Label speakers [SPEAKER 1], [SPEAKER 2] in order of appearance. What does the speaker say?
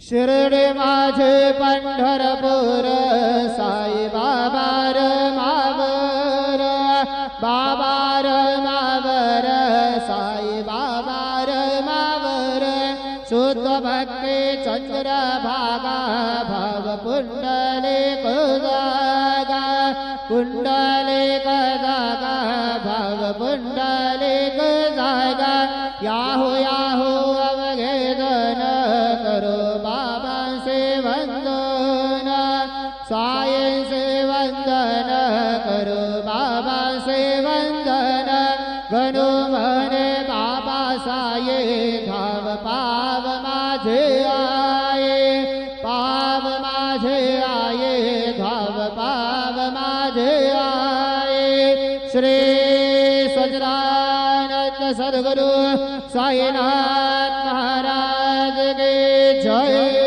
[SPEAKER 1] शिर्डी माझे पंढरपूर साई बाबा र मावर बाबा र मावर साई बाबा र मावर शुद्ध भक्ती चंद्र भागा भाव पुंडलिक जागा पुंडलिक जागा भाव पुंडलिक जागा याहो याहो अवघे जन करो बाबा से वंदन साई से वंदन करो बाबा से वंदन गणो मने बाबा साये धाव पाव माझे आये पाव माझे आये धाव पाव माझे आये श्री सच्चिदानंद सद्गुरु साईनाथ महाराज के जय।